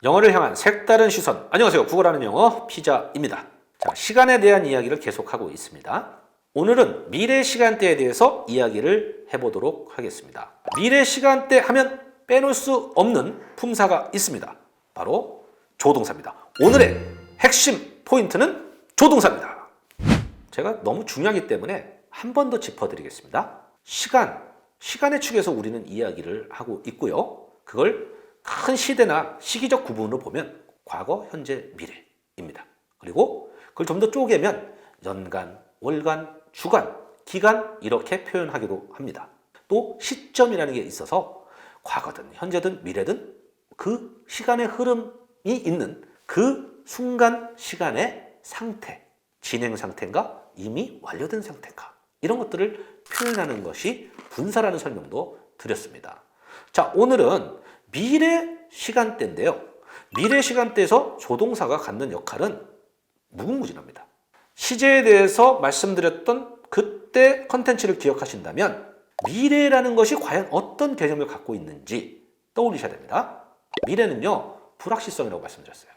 영어를 향한 색다른 시선. 안녕하세요. 국어라는 영어 피자입니다. 자, 시간에 대한 이야기를 계속하고 있습니다. 오늘은 미래 시간대에 대해서 이야기를 해보도록 하겠습니다. 미래 시간대 하면 빼놓을 수 없는 품사가 있습니다. 바로 조동사입니다. 오늘의 핵심 포인트는 조동사입니다. 제가 너무 중요하기 때문에 한 번 더 짚어드리겠습니다. 시간의 축에서 우리는 이야기를 하고 있고요. 그걸 큰 시대나 시기적 구분으로 보면 과거, 현재, 미래입니다. 그리고 그걸 좀 더 쪼개면 연간, 월간, 주간, 기간 이렇게 표현하기도 합니다. 또 시점이라는 게 있어서 과거든 현재든 미래든 그 시간의 흐름이 있는 그 순간 시간의 상태, 진행 상태인가 이미 완료된 상태인가 이런 것들을 표현하는 것이 분사라는 설명도 드렸습니다. 자, 오늘은 미래 시간대인데요. 미래 시간대에서 조동사가 갖는 역할은 무궁무진합니다. 시제에 대해서 말씀드렸던 그때 컨텐츠를 기억하신다면 미래라는 것이 과연 어떤 개념을 갖고 있는지 떠올리셔야 됩니다. 미래는요, 불확실성이라고 말씀드렸어요.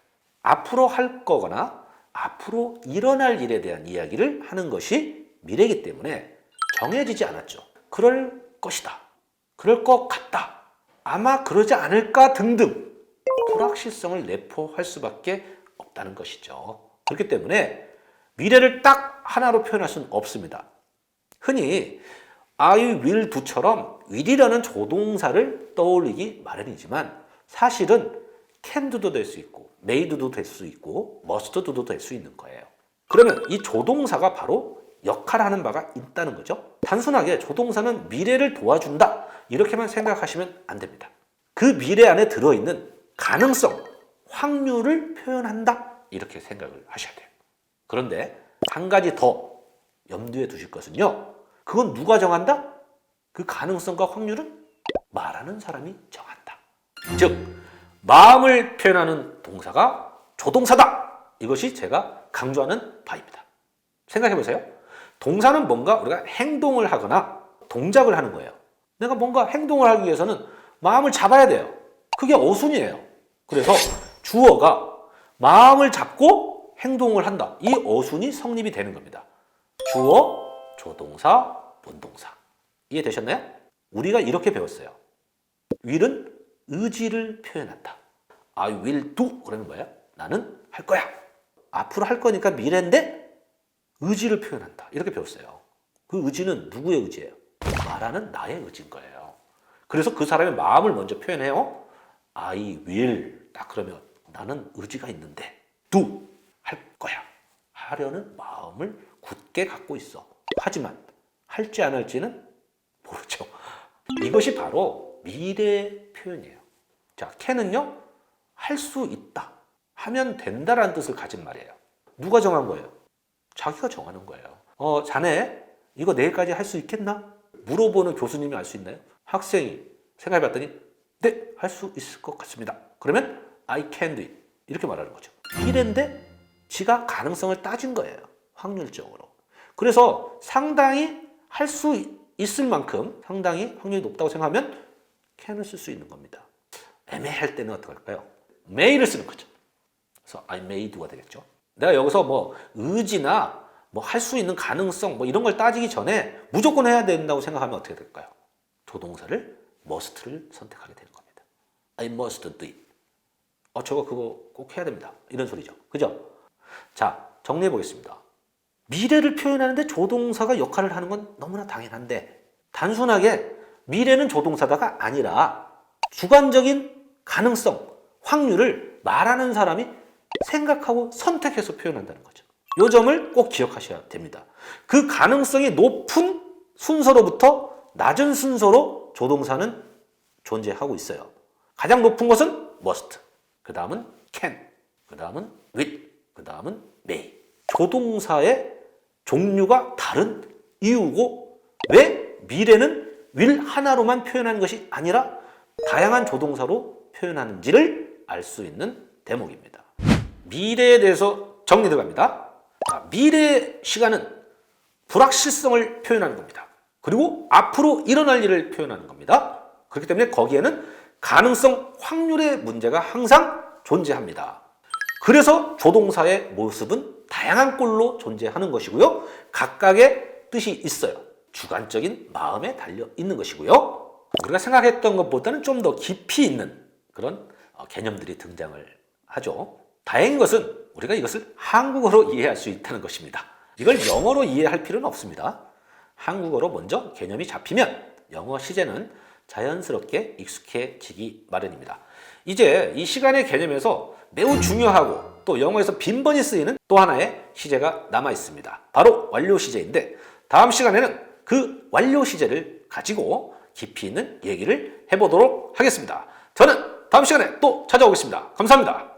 앞으로 할 거거나 앞으로 일어날 일에 대한 이야기를 하는 것이 미래이기 때문에 정해지지 않았죠. 그럴 것이다. 그럴 것 같다. 아마 그러지 않을까 등등 불확실성을 내포할 수밖에 없다는 것이죠. 그렇기 때문에 미래를 딱 하나로 표현할 수는 없습니다. 흔히 I will do처럼 will이라는 조동사를 떠올리기 마련이지만 사실은 can do도 될 수 있고 may do도 될 수 있고 must do도 될 수 있는 거예요. 그러면 이 조동사가 바로 역할을 하는 바가 있다는 거죠. 단순하게 조동사는 미래를 도와준다 이렇게만 생각하시면 안 됩니다. 그 미래 안에 들어있는 가능성, 확률을 표현한다 이렇게 생각을 하셔야 돼요. 그런데 한 가지 더 염두에 두실 것은요. 그건 누가 정한다? 그 가능성과 확률은 말하는 사람이 정한다. 즉 마음을 표현하는 동사가 조동사다. 이것이 제가 강조하는 바입니다. 생각해 보세요. 동사는 뭔가 우리가 행동을 하거나 동작을 하는 거예요. 내가 뭔가 행동을 하기 위해서는 마음을 잡아야 돼요. 그게 어순이에요. 그래서 주어가 마음을 잡고 행동을 한다. 이 어순이 성립이 되는 겁니다. 주어, 조동사, 본동사. 이해되셨나요? 우리가 이렇게 배웠어요. will은 의지를 표현한다. I will do 그러는 거예요. 나는 할 거야. 앞으로 할 거니까 미래인데 의지를 표현한다. 이렇게 배웠어요. 그 의지는 누구의 의지예요? 말하는 나의 의지인 거예요. 그래서 그 사람의 마음을 먼저 표현해요. I will. 딱 그러면 나는 의지가 있는데 do. 할 거야. 하려는 마음을 굳게 갖고 있어. 하지만 할지 안 할지는 모르죠. 이것이 바로 미래 표현이에요. 자, can은요. 할 수 있다. 하면 된다라는 뜻을 가진 말이에요. 누가 정한 거예요? 자기가 정하는 거예요. 자네 이거 내일까지 할 수 있겠나? 물어보는 교수님이 알 수 있나요? 학생이 생각해 봤더니 네, 할 수 있을 것 같습니다. 그러면 I can do it. 이렇게 말하는 거죠. 미래인데 지가 가능성을 따진 거예요. 확률적으로. 그래서 상당히 할 수 있을 만큼 상당히 확률이 높다고 생각하면 can을 쓸 수 있는 겁니다. 애매할 때는 어떻게 할까요? may를 쓰는 거죠. 그래서 I may do가 되겠죠. 내가 여기서 뭐 의지나 뭐 할 수 있는 가능성 뭐 이런 걸 따지기 전에 무조건 해야 된다고 생각하면 어떻게 될까요? 조동사를 must를 선택하게 되는 겁니다. I must do it. 저거 그거 꼭 해야 됩니다. 이런 소리죠. 그죠? 자, 정리해 보겠습니다. 미래를 표현하는데 조동사가 역할을 하는 건 너무나 당연한데 단순하게 미래는 조동사다가 아니라 주관적인 가능성, 확률을 말하는 사람이 생각하고 선택해서 표현한다는 거죠. 이 점을 꼭 기억하셔야 됩니다. 그 가능성이 높은 순서로부터 낮은 순서로 조동사는 존재하고 있어요. 가장 높은 것은 must, 그 다음은 can, 그 다음은 will, 그 다음은 may. 조동사의 종류가 다른 이유고 왜 미래는 will 하나로만 표현하는 것이 아니라 다양한 조동사로 표현하는지를 알 수 있는 대목입니다. 미래에 대해서 정리 들어갑니다. 미래 시간은 불확실성을 표현하는 겁니다. 그리고 앞으로 일어날 일을 표현하는 겁니다. 그렇기 때문에 거기에는 가능성, 확률의 문제가 항상 존재합니다. 그래서 조동사의 모습은 다양한 꼴로 존재하는 것이고요. 각각의 뜻이 있어요. 주관적인 마음에 달려 있는 것이고요. 우리가 생각했던 것보다는 좀 더 깊이 있는 그런 개념들이 등장을 하죠. 다행인 것은 우리가 이것을 한국어로 이해할 수 있다는 것입니다. 이걸 영어로 이해할 필요는 없습니다. 한국어로 먼저 개념이 잡히면 영어 시제는 자연스럽게 익숙해지기 마련입니다. 이제 이 시간의 개념에서 매우 중요하고 또 영어에서 빈번히 쓰이는 또 하나의 시제가 남아 있습니다. 바로 완료 시제인데 다음 시간에는 그 완료 시제를 가지고 깊이 있는 얘기를 해보도록 하겠습니다. 저는 다음 시간에 또 찾아오겠습니다. 감사합니다.